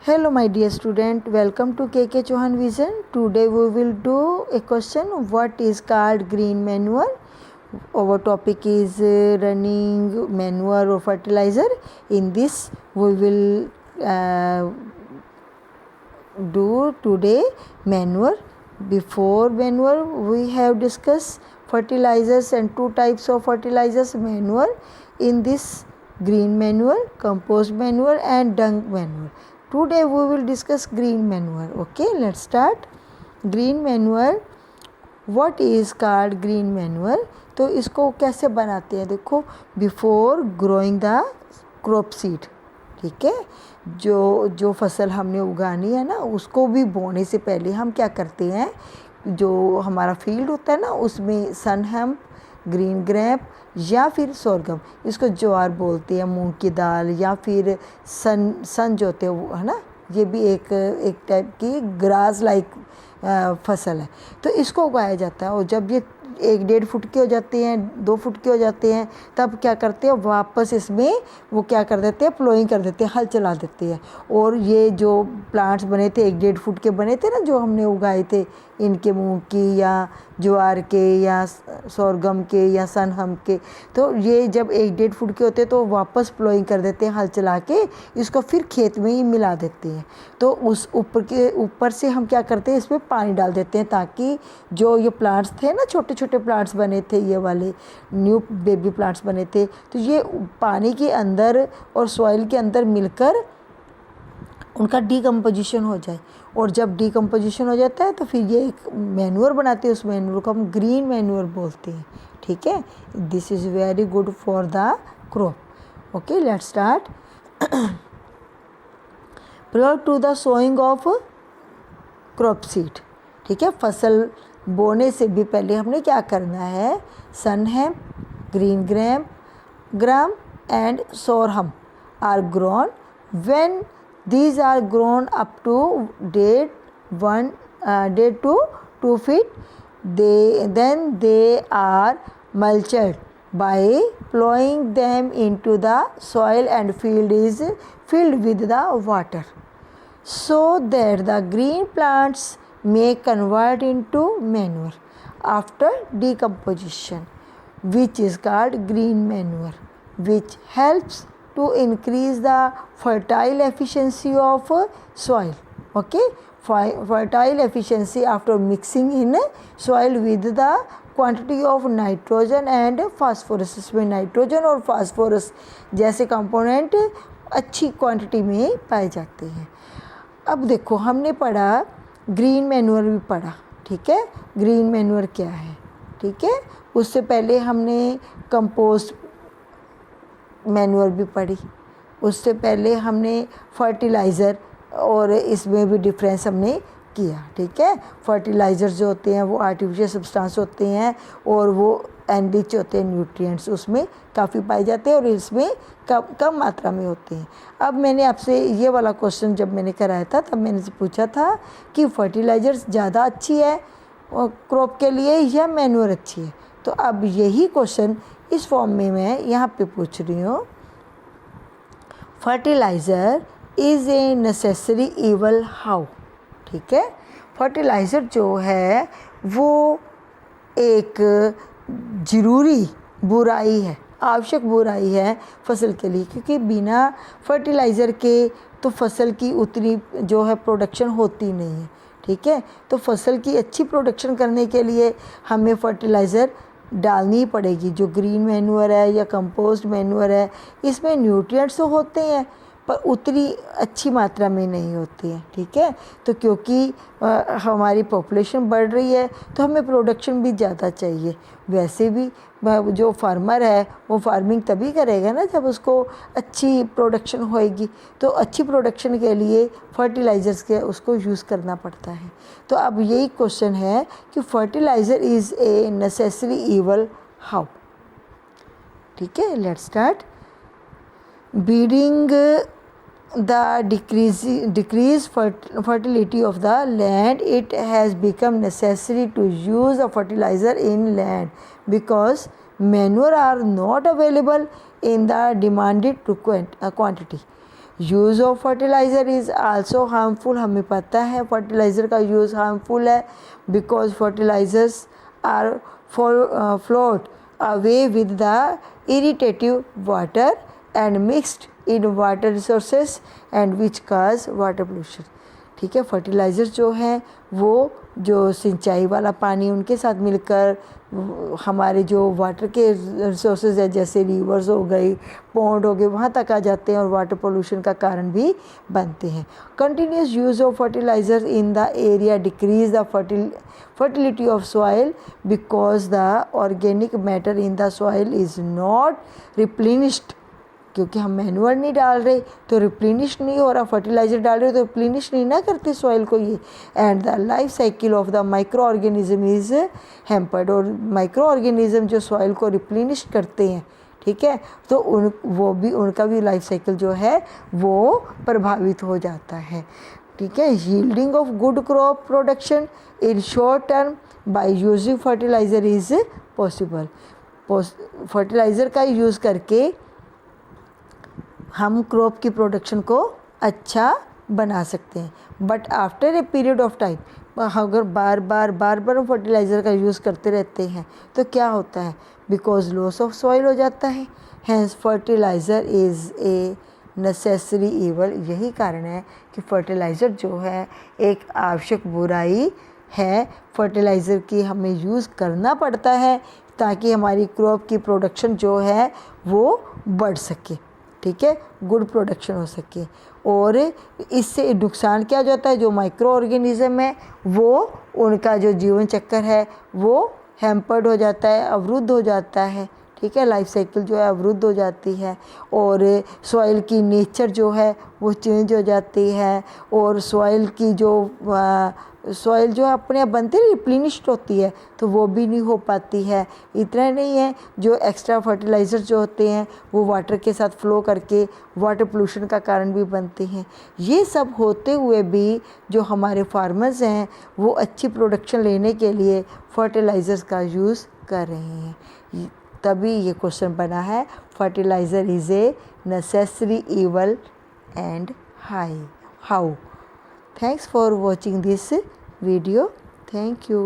Hello my dear student, welcome to KK Chauhan Vision. Today we will do a question, what is called green manure. Our topic is running manure or fertilizer. In this we will do today manure. Before manure we have discussed fertilizers and two types of fertilizers, manure. In this green manure, compost manure and dung manure. Today we will discuss green manure. Okay, let's start. Green manure, what is called green manure? तो इसको कैसे बनाते हैं, देखो, before growing the crop seed, ठीक है, जो फसल हमने उगानी है ना, उसको भी बोने से पहले हम क्या करते हैं, जो हमारा फील्ड होता है ना, उसमें सन हेम्प, ग्रीन ग्रैप या फिर सोरगम, इसको ज्वार बोलते हैं, मूंग की दाल, या फिर सन जो होते हैं वो, है ना, ये भी एक टाइप की ग्रास लाइक फसल है। तो इसको उगाया जाता है, और जब ये 1-1.5 फुट के हो जाते हैं, 2 फुट के हो जाते हैं, तब क्या करते हैं, वापस इसमें वो क्या कर देते हैं, प्लोइंग कर देते हैं, हल चला देते हैं। और ये जो प्लांट्स बने थे 1-1.5 फुट के बने थे ना, जो हमने उगाए थे, इनके मूंग की या ज्वार के या सोरगम के या सन हम के, तो ये जब 1-1.5 फुट के होते हैं तो वापस प्लोइंग कर देते हैं, हल चला के इसको फिर खेत में ही मिला देते हैं। तो उस ऊपर से हम क्या करते हैं, इसमें पानी डाल देते हैं, ताकि जो ये प्लांट्स थे ना, छोटे छोटे प्लांट्स बने थे, ये वाले न्यू बेबी प्लांट्स बने थे, तो ये पानी के अंदर और सॉइल के अंदर मिलकर उनका डीकम्पोजिशन हो जाए। और जब डीकम्पोजिशन हो जाता है तो फिर ये एक मैन्योर बनाते हैं, उस मैन्योर को हम ग्रीन मैन्योर बोलते हैं, ठीक है। This is very good for the crop. Okay, let's start. Prior to the sowing of crop seed, ठीक है, फसल बोने से भी पहले हमने क्या करना है, sun hemp, green gram and sorghum are grown. When these are grown up to day 2 feet, then they are mulched by plowing them into the soil, and field is filled with the water so that the green plants may convert into manure after decomposition, which is called green manure, which helps to increase the fertile efficiency of soil. Okay, fertile efficiency after mixing in soil with the quantity of nitrogen and phosphorus. इसमें nitrogen और phosphorus जैसे component अच्छी quantity में पाए जाते हैं। अब देखो, हमने पढ़ा ग्रीन मैन्योर भी पढ़ा, ठीक है, ग्रीन मैन्योर क्या है, ठीक है। उससे पहले हमने कंपोस्ट मैन्योर भी पढ़ी, उससे पहले हमने फर्टिलाइज़र, और इसमें भी डिफरेंस हमने किया, ठीक है। फर्टिलाइज़र्स जो होते हैं वो आर्टिफिशियल सब्सटेंस होते हैं, और वो एनरिच होते हैं न्यूट्रिएंट्स, उसमें काफ़ी पाए जाते हैं, और इसमें कम मात्रा में होते हैं। अब मैंने आपसे ये वाला क्वेश्चन जब मैंने कराया था, तब मैंने पूछा था कि फर्टिलाइज़र्स ज़्यादा अच्छी है क्रॉप के लिए या मैन्योर अच्छी है। तो अब यही क्वेश्चन इस फॉर्म में मैं यहाँ पे पूछ रही हूँ, fertiliser is a necessary evil how, ठीक है। फर्टिलाइज़र जो है वो एक ज़रूरी बुराई है, आवश्यक बुराई है फसल के लिए, क्योंकि बिना फर्टिलाइज़र के तो फसल की उतनी जो है प्रोडक्शन होती नहीं है, ठीक है। तो फसल की अच्छी प्रोडक्शन करने के लिए हमें फर्टिलाइज़र डालनी पड़ेगी। जो ग्रीन मैन्योर है या कंपोस्ट मैन्योर है, इसमें न्यूट्रिएंट्स तो होते हैं पर उतनी अच्छी मात्रा में नहीं होती है, ठीक है। तो क्योंकि हमारी पॉपुलेशन बढ़ रही है तो हमें प्रोडक्शन भी ज़्यादा चाहिए। वैसे भी जो फार्मर है वो फार्मिंग तभी करेगा ना जब उसको अच्छी प्रोडक्शन होएगी। तो अच्छी प्रोडक्शन के लिए फर्टिलाइज़र्स के उसको यूज़ करना पड़ता है। तो अब यही क्वेश्चन है कि fertiliser is a necessary evil how, ठीक है। Let's start. Being the decreased fertility of the land, it has become necessary to use a fertilizer in land because manure are not available in the demanded quantity. Use of fertiliser is also harmful, हमें पता है fertiliser का use harmful है, because fertilisers are float away with the irritative water and mixed in water resources and which cause water pollution. ठीक है, fertiliser जो हैं वो जो सिंचाई वाला पानी उनके साथ मिलकर हमारे जो वाटर के रिसोर्सेज है जैसे रिवर्स हो गई, पॉन्ड हो गए, वहाँ तक आ जाते हैं और वाटर पोल्यूशन का कारण भी बनते हैं। Continuous use of fertiliser in the area decrease the fertility of soil because the organic matter in the soil is not replenished। क्योंकि हम मैनुअर नहीं डाल रहे तो रिप्लेनिश नहीं हो रहा, फर्टिलाइज़र डाल रहे तो रिप्लेनिश नहीं ना करते सॉइल को ये। And the life cycle of the micro organism is hampered, और माइक्रो ऑर्गेनिज्म जो सॉइल को रिप्लेनिश करते हैं, ठीक है, तो उनका भी लाइफ साइकिल जो है वो प्रभावित हो जाता है। ठीक है, yielding of good crop production in short term by using fertiliser is possible. Fertiliser का यूज़ करके हम क्रॉप की प्रोडक्शन को अच्छा बना सकते हैं, but after a period of time अगर बार बार हम फर्टिलाइज़र का यूज़ करते रहते हैं तो क्या होता है, बिकॉज लॉस ऑफ सॉइल हो जाता है। Hence fertiliser is a necessary evil. यही कारण है कि फर्टिलाइज़र जो है एक आवश्यक बुराई है। फर्टिलाइज़र की हमें यूज़ करना पड़ता है ताकि हमारी क्रॉप की प्रोडक्शन जो है वो बढ़ सके, ठीक है, गुड प्रोडक्शन हो सके। और इससे नुकसान क्या जाता है, जो माइक्रो ऑर्गेनिज़म है वो उनका जो जीवन चक्कर है वो हैम्पर्ड हो जाता है, अवरुद्ध हो जाता है। ठीक है, लाइफ साइकिल जो है अवरुद्ध हो जाती है और सॉइल की नेचर जो है वो चेंज हो जाती है और सॉइल की जो सॉइल जो है अपने आप बनती है रिप्लेनिश्ड होती है तो वो भी नहीं हो पाती है। इतना नहीं है, जो एक्स्ट्रा फर्टिलाइज़र जो होते हैं वो वाटर के साथ फ्लो करके वाटर पोल्यूशन का कारण भी बनते हैं। ये सब होते हुए भी जो हमारे फार्मर्स हैं वो अच्छी प्रोडक्शन लेने के लिए फर्टिलाइज़र्स का यूज़ कर रहे हैं। तभी ये क्वेश्चन बना है, fertiliser is a necessary evil and how. Thanks for watching this video. Thank you.